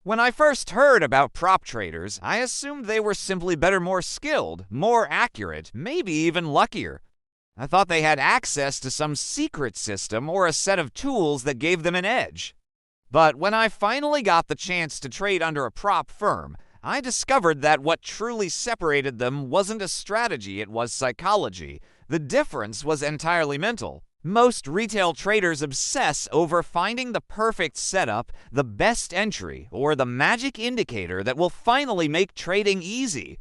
When I first heard about prop traders, I assumed they were simply better, more skilled, more accurate, maybe even luckier. I thought they had access to some secret system or a set of tools that gave them an edge. But when I finally got the chance to trade under a prop firm, I discovered that what truly separated them wasn't a strategy, it was psychology. The difference was entirely mental. Most retail traders obsess over finding the perfect setup, the best entry, or the magic indicator that will finally make trading easy.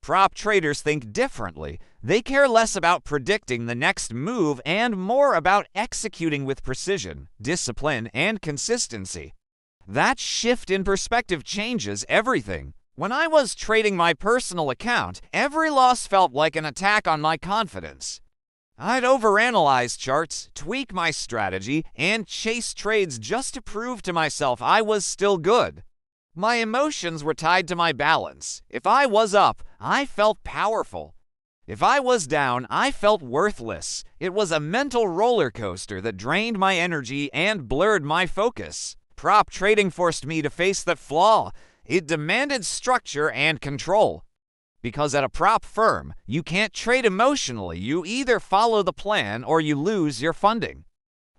Prop traders think differently. They care less about predicting the next move and more about executing with precision, discipline, and consistency. That shift in perspective changes everything. When I was trading my personal account, every loss felt like an attack on my confidence. I'd overanalyze charts, tweak my strategy, and chase trades just to prove to myself I was still good. My emotions were tied to my balance. If I was up, I felt powerful. If I was down, I felt worthless. It was a mental roller coaster that drained my energy and blurred my focus. Prop trading forced me to face that flaw. It demanded structure and control. Because at a prop firm, you can't trade emotionally. You either follow the plan or you lose your funding.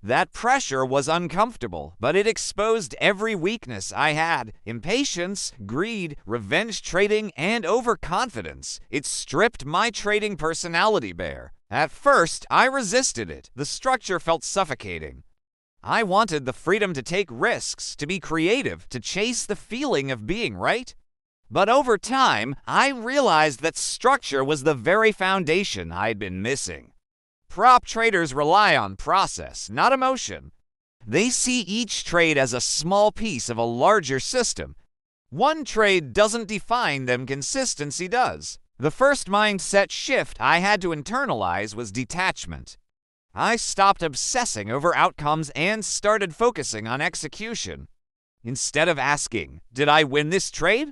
That pressure was uncomfortable, but it exposed every weakness I had: impatience, greed, revenge trading, and overconfidence. It stripped my trading personality bare. At first, I resisted it. The structure felt suffocating. I wanted the freedom to take risks, to be creative, to chase the feeling of being right. But over time, I realized that structure was the very foundation I'd been missing. Prop traders rely on process, not emotion. They see each trade as a small piece of a larger system. One trade doesn't define them, consistency does. The first mindset shift I had to internalize was detachment. I stopped obsessing over outcomes and started focusing on execution. Instead of asking, "Did I win this trade?"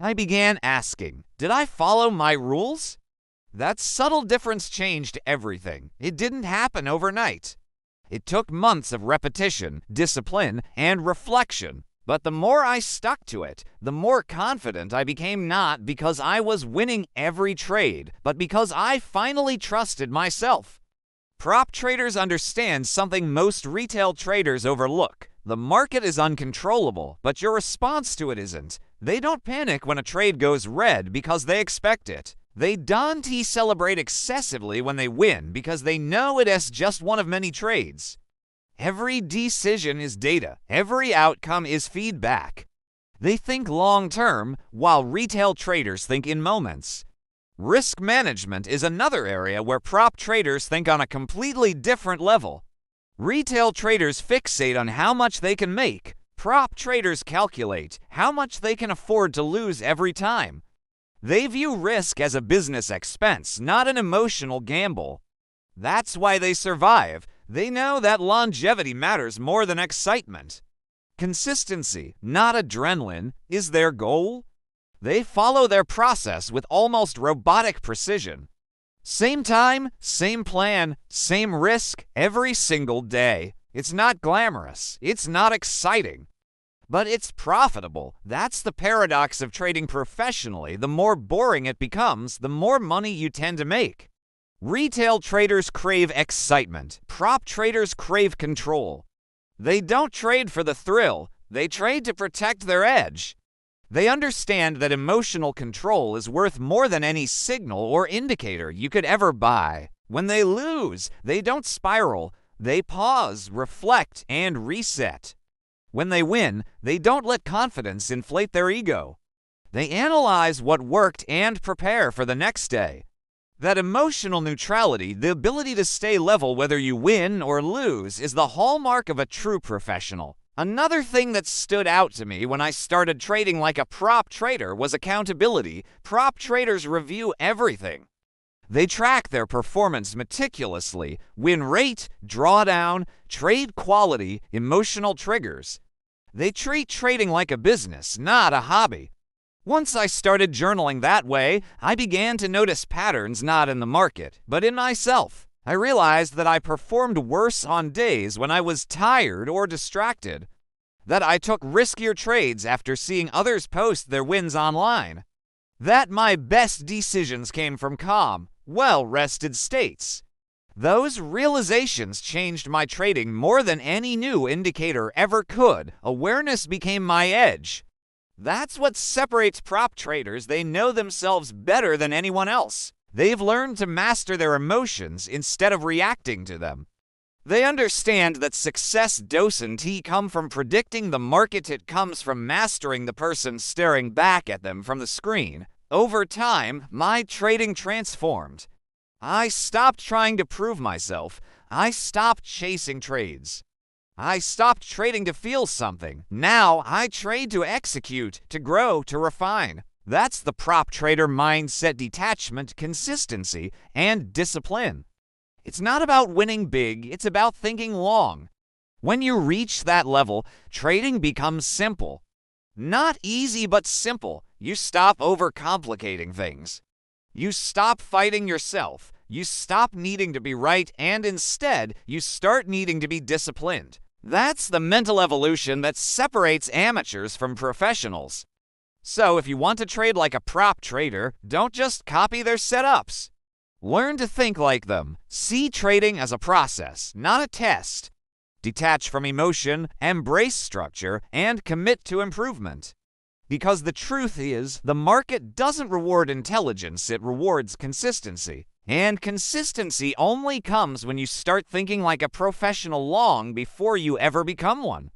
I began asking, "Did I follow my rules?" That subtle difference changed everything. It didn't happen overnight. It took months of repetition, discipline, and reflection. But the more I stuck to it, the more confident I became, not because I was winning every trade, but because I finally trusted myself. Prop traders understand something most retail traders overlook. The market is uncontrollable, but your response to it isn't. They don't panic when a trade goes red because they expect it. They don't celebrate excessively when they win because they know it is just one of many trades. Every decision is data. Every outcome is feedback. They think long-term, while retail traders think in moments. Risk management is another area where prop traders think on a completely different level. Retail traders fixate on how much they can make. Prop traders calculate how much they can afford to lose every time. They view risk as a business expense, not an emotional gamble. That's why they survive. They know that longevity matters more than excitement. Consistency, not adrenaline, is their goal. They follow their process with almost robotic precision. Same time, same plan, same risk every single day. It's not glamorous. It's not exciting. But it's profitable. That's the paradox of trading professionally. The more boring it becomes, the more money you tend to make. Retail traders crave excitement. Prop traders crave control. They don't trade for the thrill. They trade to protect their edge. They understand that emotional control is worth more than any signal or indicator you could ever buy. When they lose, they don't spiral. They pause, reflect, and reset. When they win, they don't let confidence inflate their ego. They analyze what worked and prepare for the next day. That emotional neutrality, the ability to stay level whether you win or lose, is the hallmark of a true professional. Another thing that stood out to me when I started trading like a prop trader was accountability. Prop traders review everything. They track their performance meticulously: win rate, drawdown, trade quality, emotional triggers. They treat trading like a business, not a hobby. Once I started journaling that way, I began to notice patterns not in the market, but in myself. I realized that I performed worse on days when I was tired or distracted. That I took riskier trades after seeing others post their wins online. That my best decisions came from calm, well-rested states. Those realizations changed my trading more than any new indicator ever could. Awareness became my edge. That's what separates prop traders. They know themselves better than anyone else. They've learned to master their emotions instead of reacting to them. They understand that success doesn't come from predicting the market, it comes from mastering the person staring back at them from the screen. Over time, my trading transformed. I stopped trying to prove myself. I stopped chasing trades. I stopped trading to feel something. Now I trade to execute, to grow, to refine. That's the prop trader mindset: detachment, consistency, and discipline. It's not about winning big, it's about thinking long. When you reach that level, trading becomes simple. Not easy, but simple. You stop overcomplicating things. You stop fighting yourself. You stop needing to be right, and instead, you start needing to be disciplined. That's the mental evolution that separates amateurs from professionals. So if you want to trade like a prop trader, don't just copy their setups. Learn to think like them. See trading as a process, not a test. Detach from emotion, embrace structure, and commit to improvement. Because the truth is, the market doesn't reward intelligence, it rewards consistency. And consistency only comes when you start thinking like a professional long before you ever become one.